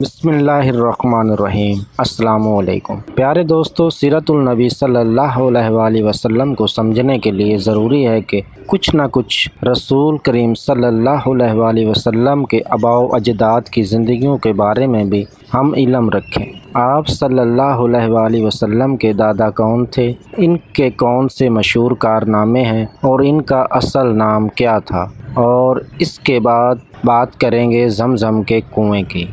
بسم اللہ الرحمن الرحیم۔ السلام علیکم پیارے دوستو، سیرت النبی صلی اللہ علیہ وآلہ وسلم کو سمجھنے کے لیے ضروری ہے کہ کچھ نہ کچھ رسول کریم صلی اللہ علیہ وآلہ وسلم کے آباء و اجداد کی زندگیوں کے بارے میں بھی ہم علم رکھیں۔ آپ صلی اللہ علیہ وآلہ وسلم کے دادا کون تھے، ان کے کون سے مشہور کارنامے ہیں اور ان کا اصل نام کیا تھا، اور اس کے بعد بات کریں گے زمزم کے کنویں کی۔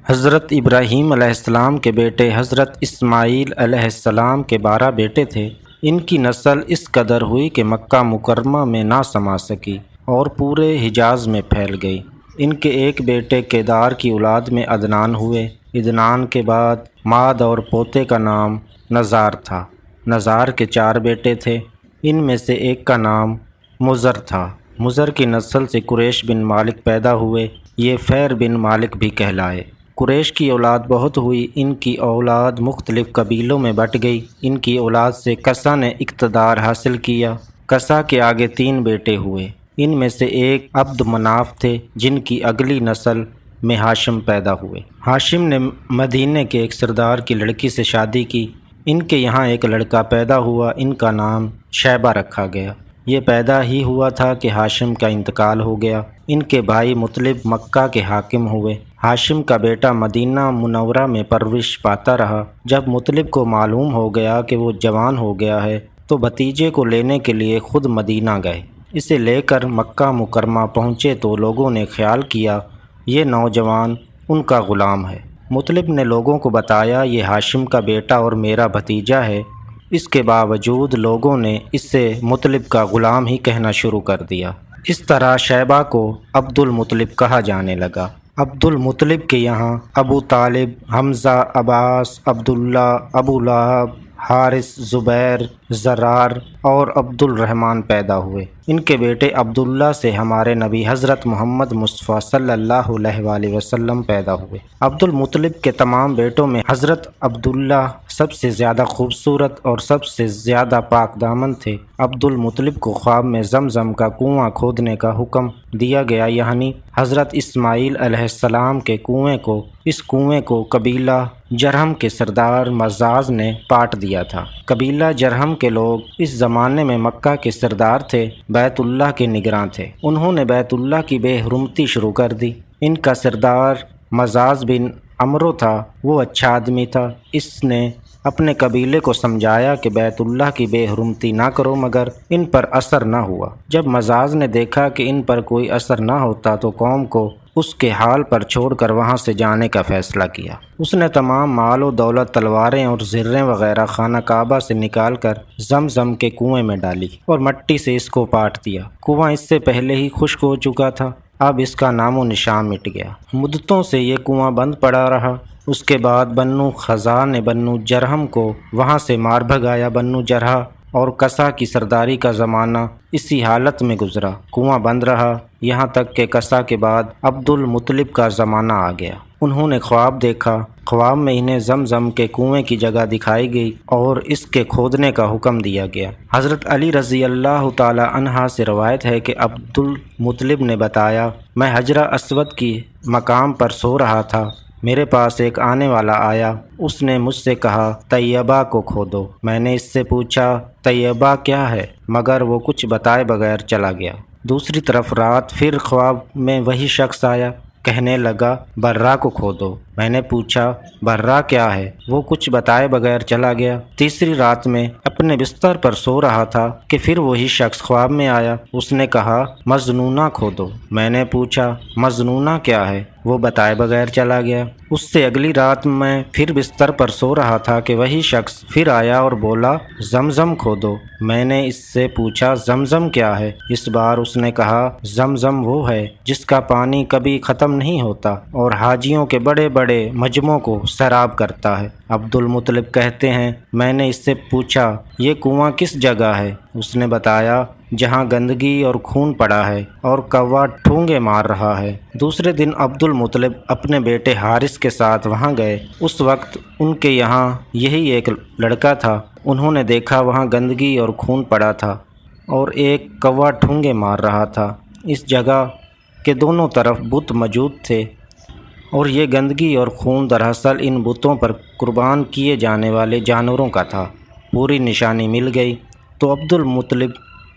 حضرت ابراہیم علیہ السلام کے بیٹے حضرت اسماعیل علیہ السلام کے 12 بیٹے تھے۔ ان کی نسل اس قدر ہوئی کہ مکہ مکرمہ میں نہ سما سکی اور پورے حجاز میں پھیل گئی۔ ان کے ایک بیٹے کیدار کی اولاد میں عدنان ہوئے۔ عدنان کے بعد ماد اور پوتے کا نام نزار تھا۔ نزار کے 4 بیٹے تھے، ان میں سے ایک کا نام مضر تھا۔ مضر کی نسل سے قریش بن مالک پیدا ہوئے، یہ فیر بن مالک بھی کہلائے۔ قریش کی اولاد بہت ہوئی، ان کی اولاد مختلف قبیلوں میں بٹ گئی۔ ان کی اولاد سے کسا نے اقتدار حاصل کیا۔ کسا کے آگے 3 بیٹے ہوئے، ان میں سے ایک عبد مناف تھے، جن کی اگلی نسل میں ہاشم پیدا ہوئے۔ ہاشم نے مدینے کے ایک سردار کی لڑکی سے شادی کی۔ ان کے یہاں ایک لڑکا پیدا ہوا، ان کا نام شیبہ رکھا گیا۔ یہ پیدا ہی ہوا تھا کہ ہاشم کا انتقال ہو گیا۔ ان کے بھائی مطلب مکہ کے حاکم ہوئے۔ ہاشم کا بیٹا مدینہ منورہ میں پرورش پاتا رہا۔ جب مطلب کو معلوم ہو گیا کہ وہ جوان ہو گیا ہے تو بھتیجے کو لینے کے لیے خود مدینہ گئے۔ اسے لے کر مکہ مکرمہ پہنچے تو لوگوں نے خیال کیا یہ نوجوان ان کا غلام ہے۔ مطلب نے لوگوں کو بتایا یہ ہاشم کا بیٹا اور میرا بھتیجا ہے۔ اس کے باوجود لوگوں نے اسے مطلب کا غلام ہی کہنا شروع کر دیا۔ اس طرح شیبہ کو عبد المطلب کہا جانے لگا۔ عبد المطلب کے یہاں ابو طالب، حمزہ، عباس، عبداللہ، ابو لہب، حارث، زبیر، زرار اور عبد الرحمن پیدا ہوئے۔ ان کے بیٹے عبداللہ سے ہمارے نبی حضرت محمد مصطفیٰ صلی اللہ علیہ وآلہ وسلم پیدا ہوئے۔ عبد المطلب کے تمام بیٹوں میں حضرت عبداللہ سب سے زیادہ خوبصورت اور سب سے زیادہ پاک دامن تھے۔ عبد المطلب کو خواب میں زمزم کا کنواں کھودنے کا حکم دیا گیا، یعنی حضرت اسماعیل علیہ السلام کے کنویں کو۔ اس کنویں کو قبیلہ جرہم کے سردار مزاز نے پاٹ دیا تھا۔ قبیلہ جرہم کے لوگ اس زمانے میں مکہ کے سردار تھے، بیت اللہ کے نگراں تھے۔ انہوں نے بیت اللہ کی بے حرمتی شروع کر دی۔ ان کا سردار مزاز بن عمرو تھا، وہ اچھا آدمی تھا۔ اس نے اپنے قبیلے کو سمجھایا کہ بیت اللہ کی بے حرمتی نہ کرو، مگر ان پر اثر نہ ہوا۔ جب مزاز نے دیکھا کہ ان پر کوئی اثر نہ ہوتا تو قوم کو اس کے حال پر چھوڑ کر وہاں سے جانے کا فیصلہ کیا۔ اس نے تمام مال و دولت، تلواریں اور زریں وغیرہ خانہ کعبہ سے نکال کر زمزم کے کنویں میں ڈالی اور مٹی سے اس کو پاٹ دیا۔ کنواں اس سے پہلے ہی خشک ہو چکا تھا، اب اس کا نام و نشان مٹ گیا۔ مدتوں سے یہ کنواں بند پڑا رہا۔ اس کے بعد بنو خزاع نے بنو جرہم کو وہاں سے مار بھگایا۔ بنو جرح اور کسا کی سرداری کا زمانہ اسی حالت میں گزرا، کنواں بند رہا، یہاں تک کہ کسا کے بعد عبد المطلب کا زمانہ آ گیا۔ انہوں نے خواب دیکھا۔ خواب میں انہیں زمزم کے کنویں کی جگہ دکھائی گئی اور اس کے کھودنے کا حکم دیا گیا۔ حضرت علی رضی اللہ تعالی عنہ سے روایت ہے کہ عبد المطلب نے بتایا، میں حجرہ اسود کی مقام پر سو رہا تھا، میرے پاس ایک آنے والا آیا، اس نے مجھ سے کہا طیبہ کو کھودو۔ میں نے اس سے پوچھا طیبہ کیا ہے، مگر وہ کچھ بتائے بغیر چلا گیا۔ دوسری طرف رات پھر خواب میں وہی شخص آیا، کہنے لگا برہ کو کھودو۔ میں نے پوچھا برہ کیا ہے، وہ کچھ بتائے بغیر چلا گیا۔ تیسری رات میں اپنے بستر پر سو رہا تھا کہ پھر وہی شخص خواب میں آیا، اس نے کہا مظنونہ کھودو۔ میں نے پوچھا مظنونہ کیا ہے، وہ بتائے بغیر چلا گیا۔ اس سے اگلی رات میں پھر بستر پر سو رہا تھا کہ وہی شخص پھر آیا اور بولا زمزم کھودو۔ میں نے اس سے پوچھا زمزم کیا ہے، اس بار اس نے کہا زمزم وہ ہے جس کا پانی کبھی ختم نہیں ہوتا اور حاجیوں کے بڑے بڑے مجمعوں کو سیراب کرتا ہے۔ عبد المطلب کہتے ہیں میں نے اس سے پوچھا یہ کنواں کس جگہ ہے، اس نے بتایا جہاں گندگی اور خون پڑا ہے اور کوا ٹھونگے مار رہا ہے۔ دوسرے دن عبد المطلب اپنے بیٹے حارث کے ساتھ وہاں گئے۔ اس وقت ان کے یہاں یہی ایک لڑکا تھا۔ انہوں نے دیکھا وہاں گندگی اور خون پڑا تھا اور ایک کوا ٹھونگے مار رہا تھا۔ اس جگہ کے دونوں طرف بت موجود تھے اور یہ گندگی اور خون دراصل ان بتوں پر قربان کیے جانے والے جانوروں کا تھا۔ پوری نشانی مل گئی تو عبد المطلب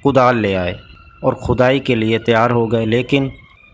کدال لے آئے اور کھدائی کے لیے تیار ہو گئے، لیکن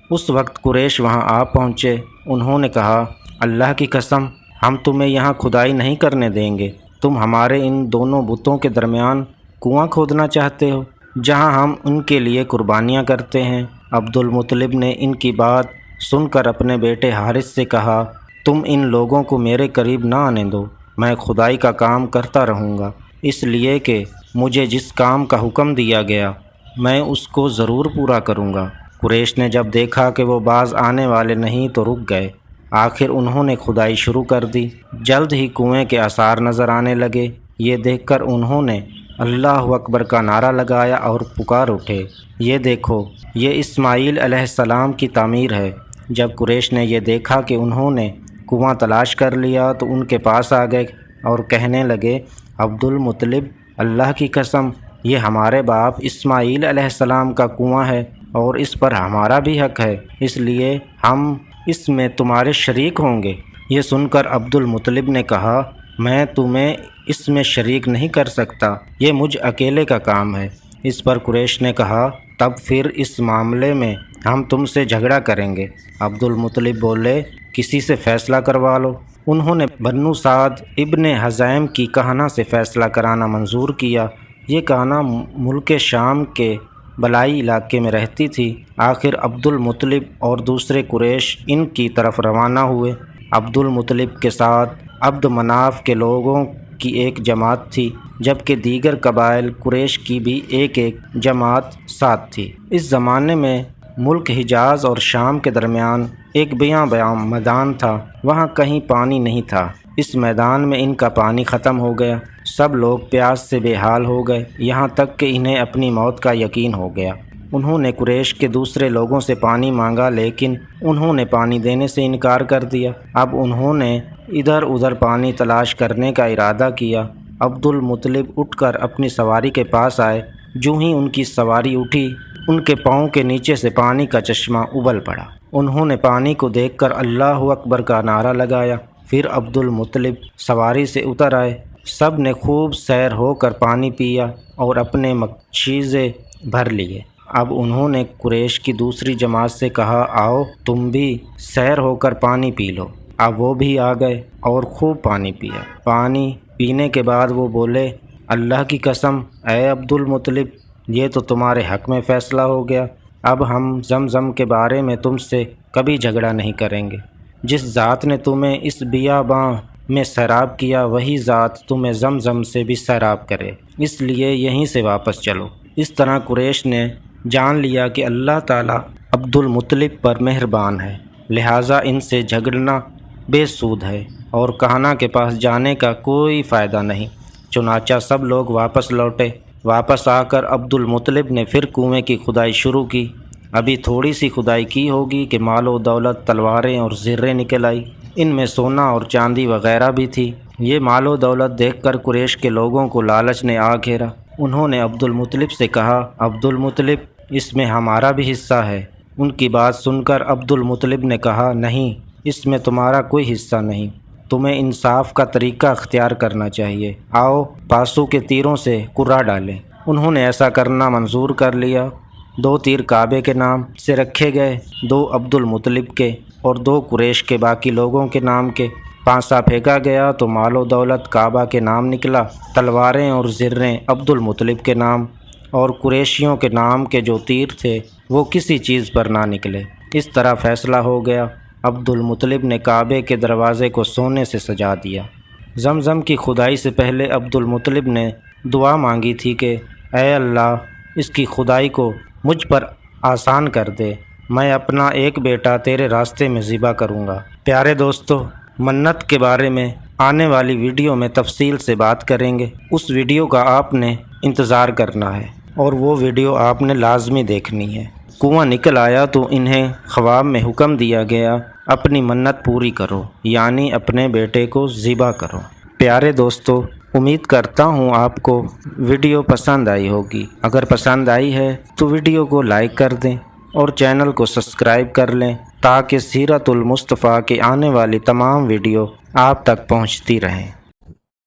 اس وقت قریش وہاں آ پہنچے۔ انہوں نے کہا، اللہ کی قسم، ہم تمہیں یہاں کھدائی نہیں کرنے دیں گے۔ تم ہمارے ان دونوں بتوں کے درمیان کنواں کھودنا چاہتے ہو جہاں ہم ان کے لیے قربانیاں کرتے ہیں۔ عبد المطلب نے ان کی بات سن کر اپنے بیٹے حارث سے کہا، تم ان لوگوں کو میرے قریب نہ آنے دو، میں کھدائی کا کام کرتا رہوں گا، اس لیے کہ مجھے جس کام کا حکم دیا گیا میں اس کو ضرور پورا کروں گا۔ قریش نے جب دیکھا کہ وہ باز آنے والے نہیں تو رک گئے۔ آخر انہوں نے کھدائی شروع کر دی۔ جلد ہی کنویں کے آثار نظر آنے لگے۔ یہ دیکھ کر انہوں نے اللہ اکبر کا نعرہ لگایا اور پکار اٹھے، یہ دیکھو، یہ اسماعیل علیہ السلام کی تعمیر ہے۔ جب قریش نے یہ دیکھا کہ انہوں نے کنواں تلاش کر لیا تو ان کے پاس آ گئے اور کہنے لگے، عبد المطلب، اللہ کی قسم، یہ ہمارے باپ اسماعیل علیہ السلام کا کنواں ہے اور اس پر ہمارا بھی حق ہے، اس لیے ہم اس میں تمہارے شریک ہوں گے۔ یہ سن کر عبد المطلب نے کہا، میں تمہیں اس میں شریک نہیں کر سکتا، یہ مجھ اکیلے کا کام ہے۔ اس پر قریش نے کہا، تب پھر اس معاملے میں ہم تم سے جھگڑا کریں گے۔ عبد المطلب بولے، کسی سے فیصلہ کروا لو۔ انہوں نے بنو سعد ابن حزیم کی کہنا سے فیصلہ کرانا منظور کیا۔ یہ کہنا ملک شام کے بلائی علاقے میں رہتی تھی۔ آخر عبد المطلب اور دوسرے قریش ان کی طرف روانہ ہوئے۔ عبد المطلب کے ساتھ عبد مناف کے لوگوں کی ایک جماعت تھی، جبکہ دیگر قبائل قریش کی بھی ایک جماعت ساتھ تھی۔ اس زمانے میں ملک حجاز اور شام کے درمیان ایک بیاں میدان تھا، وہاں کہیں پانی نہیں تھا۔ اس میدان میں ان کا پانی ختم ہو گیا۔ سب لوگ پیاس سے بے حال ہو گئے، یہاں تک کہ انہیں اپنی موت کا یقین ہو گیا۔ انہوں نے قریش کے دوسرے لوگوں سے پانی مانگا، لیکن انہوں نے پانی دینے سے انکار کر دیا۔ اب انہوں نے ادھر ادھر پانی تلاش کرنے کا ارادہ کیا۔ عبد المطلب اٹھ کر اپنی سواری کے پاس آئے۔ جو ہی ان کی سواری اٹھی، ان کے پاؤں کے نیچے سے پانی کا چشمہ ابل پڑا۔ انہوں نے پانی کو دیکھ کر اللہ اکبر کا نعرہ لگایا۔ پھر عبد المطلب سواری سے اتر آئے۔ سب نے خوب سیر ہو کر پانی پیا اور اپنے مشیزے بھر لیے۔ اب انہوں نے قریش کی دوسری جماعت سے کہا، آؤ تم بھی سیر ہو کر پانی پی لو۔ اب وہ بھی آ گئے اور خوب پانی پیا۔ پانی پینے کے بعد وہ بولے، اللہ کی قسم، اے عبد المطلب، یہ تو تمہارے حق میں فیصلہ ہو گیا۔ اب ہم زمزم کے بارے میں تم سے کبھی جھگڑا نہیں کریں گے۔ جس ذات نے تمہیں اس بیاباں میں سیراب کیا، وہی ذات تمہیں زمزم سے بھی سیراب کرے، اس لیے یہیں سے واپس چلو۔ اس طرح قریش نے جان لیا کہ اللہ تعالیٰ عبد المطلب پر مہربان ہے، لہٰذا ان سے جھگڑنا بے سود ہے اور کہنا کے پاس جانے کا کوئی فائدہ نہیں۔ چنانچہ سب لوگ واپس لوٹے۔ واپس آ کر عبد المطلب نے پھر کنویں کی کھدائی شروع کی۔ ابھی تھوڑی سی کھدائی کی ہوگی کہ مال و دولت، تلواریں اور زریں نکل آئی۔ ان میں سونا اور چاندی وغیرہ بھی تھی۔ یہ مال و دولت دیکھ کر قریش کے لوگوں کو لالچ نے آ گھیرا۔ انہوں نے عبد المطلب سے کہا، عبد المطلب، اس میں ہمارا بھی حصہ ہے۔ ان کی بات سن کر عبد المطلب نے کہا، نہیں، اس میں تمہارا کوئی حصہ نہیں، تمہیں انصاف کا طریقہ اختیار کرنا چاہیے۔ آؤ پاسو کے تیروں سے کرا ڈالیں۔ انہوں نے ایسا کرنا منظور کر لیا۔ 2 تیر کعبے کے نام سے رکھے گئے، 2 عبد المطلب کے اور 2 قریش کے باقی لوگوں کے نام کے۔ پانسا پھینکا گیا تو مال و دولت کعبہ کے نام نکلا، تلواریں اور زریں عبد المطلب کے نام، اور قریشیوں کے نام کے جو تیر تھے وہ کسی چیز پر نہ نکلے۔ اس طرح فیصلہ ہو گیا۔ عبد المطلب نے کعبے کے دروازے کو سونے سے سجا دیا۔ زمزم کی کھدائی سے پہلے عبد المطلب نے دعا مانگی تھی کہ اے اللہ، اس کی کھدائی کو مجھ پر آسان کر دے، میں اپنا ایک بیٹا تیرے راستے میں ذبح کروں گا۔ پیارے دوستو، منت کے بارے میں آنے والی ویڈیو میں تفصیل سے بات کریں گے۔ اس ویڈیو کا آپ نے انتظار کرنا ہے اور وہ ویڈیو آپ نے لازمی دیکھنی ہے۔ کنواں نکل آیا تو انہیں خواب میں حکم دیا گیا، اپنی منت پوری کرو، یعنی اپنے بیٹے کو ذبح کرو۔ پیارے دوستو، امید کرتا ہوں آپ کو ویڈیو پسند آئی ہوگی۔ اگر پسند آئی ہے تو ویڈیو کو لائک کر دیں اور چینل کو سبسکرائب کر لیں تاکہ سیرت المصطفیٰ کی آنے والی تمام ویڈیو آپ تک پہنچتی رہیں۔